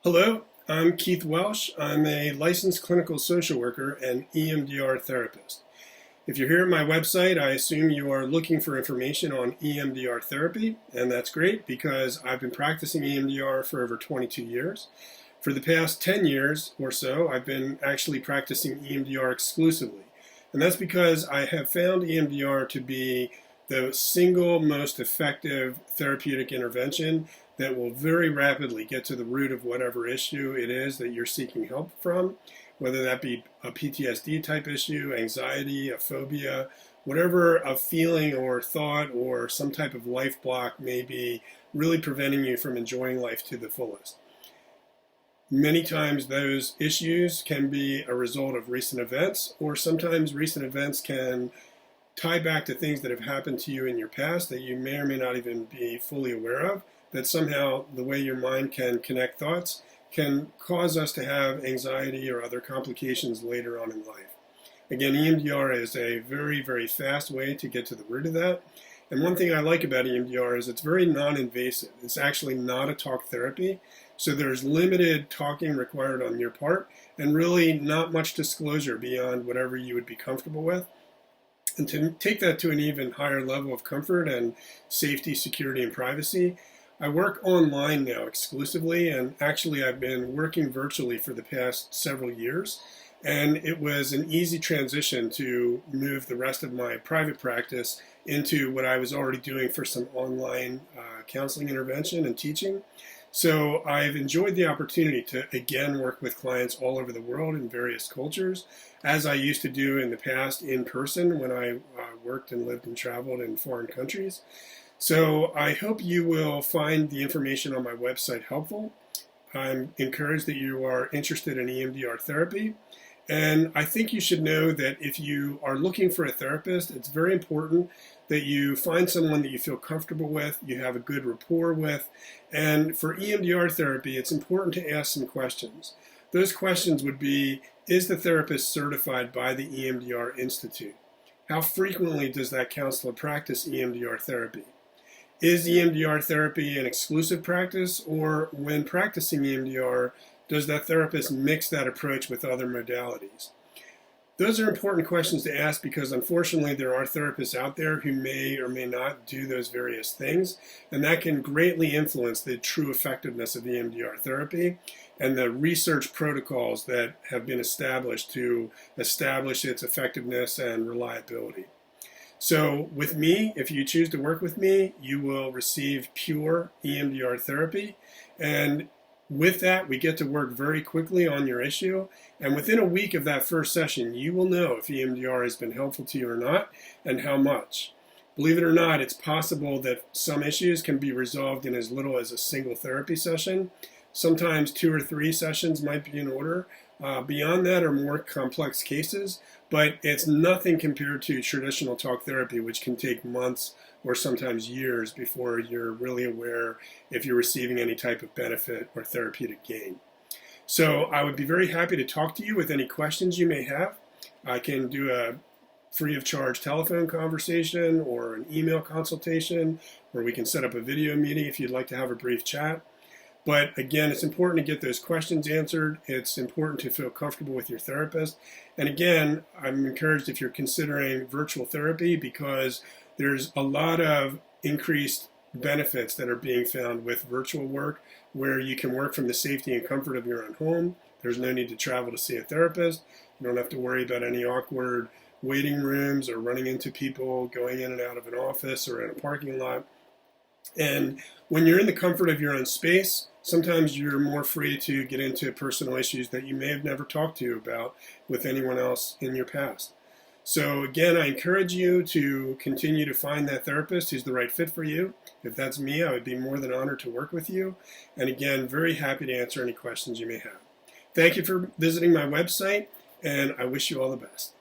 Hello, I'm Keith Welsh. I'm a licensed clinical social worker and EMDR therapist. If you're here at my website, I assume you are looking for information on EMDR therapy, and that's great because I've been practicing EMDR for over 22 years. For the past 10 years or so, I've been actually practicing EMDR exclusively, and that's because I have found EMDR to be the single most effective therapeutic intervention that will very rapidly get to the root of whatever issue it is that you're seeking help from, whether that be a PTSD type issue, anxiety, a phobia, whatever a feeling or thought or some type of life block may be really preventing you from enjoying life to the fullest. Many times those issues can be a result of recent events, or sometimes recent events can tie back to things that have happened to you in your past that you may or may not even be fully aware of, that somehow the way your mind can connect thoughts can cause us to have anxiety or other complications later on in life. Again, EMDR is a very, very fast way to get to the root of that. And one thing I like about EMDR is it's very non-invasive. It's actually not a talk therapy. So there's limited talking required on your part and really not much disclosure beyond whatever you would be comfortable with. And to take that to an even higher level of comfort and safety, security, and privacy, I work online now exclusively, and actually I've been working virtually for the past several years, and it was an easy transition to move the rest of my private practice into what I was already doing for some online counseling intervention and teaching. So I've enjoyed the opportunity to again work with clients all over the world in various cultures, as I used to do in the past in person when I worked and lived and traveled in foreign countries. So I hope you will find the information on my website helpful. I'm encouraged that you are interested in EMDR therapy. And I think you should know that if you are looking for a therapist, it's very important that you find someone that you feel comfortable with, you have a good rapport with. And for EMDR therapy, it's important to ask some questions. Those questions would be, is the therapist certified by the EMDR Institute? How frequently does that counselor practice EMDR therapy? Is EMDR therapy an exclusive practice, or when practicing EMDR, does that therapist mix that approach with other modalities? Those are important questions to ask because unfortunately there are therapists out there who may or may not do those various things, and that can greatly influence the true effectiveness of EMDR therapy and the research protocols that have been established to establish its effectiveness and reliability. So with me, if you choose to work with me, you will receive pure EMDR therapy. And with that, we get to work very quickly on your issue. And within a week of that first session, you will know if EMDR has been helpful to you or not and how much. Believe it or not, it's possible that some issues can be resolved in as little as a single therapy session. Sometimes 2 or 3 sessions might be in order. Beyond that are more complex cases, but it's nothing compared to traditional talk therapy, which can take months or sometimes years before you're really aware if you're receiving any type of benefit or therapeutic gain. So I would be very happy to talk to you with any questions you may have. I can do a free of charge telephone conversation or an email consultation, or we can set up a video meeting if you'd like to have a brief chat. But again, it's important to get those questions answered. It's important to feel comfortable with your therapist. And again, I'm encouraged if you're considering virtual therapy because there's a lot of increased benefits that are being found with virtual work where you can work from the safety and comfort of your own home. There's no need to travel to see a therapist. You don't have to worry about any awkward waiting rooms or running into people going in and out of an office or in a parking lot. And when you're in the comfort of your own space, sometimes you're more free to get into personal issues that you may have never talked to about with anyone else in your past. So again, I encourage you to continue to find that therapist who's the right fit for you. If that's me, I would be more than honored to work with you. And again, very happy to answer any questions you may have. Thank you for visiting my website, and I wish you all the best.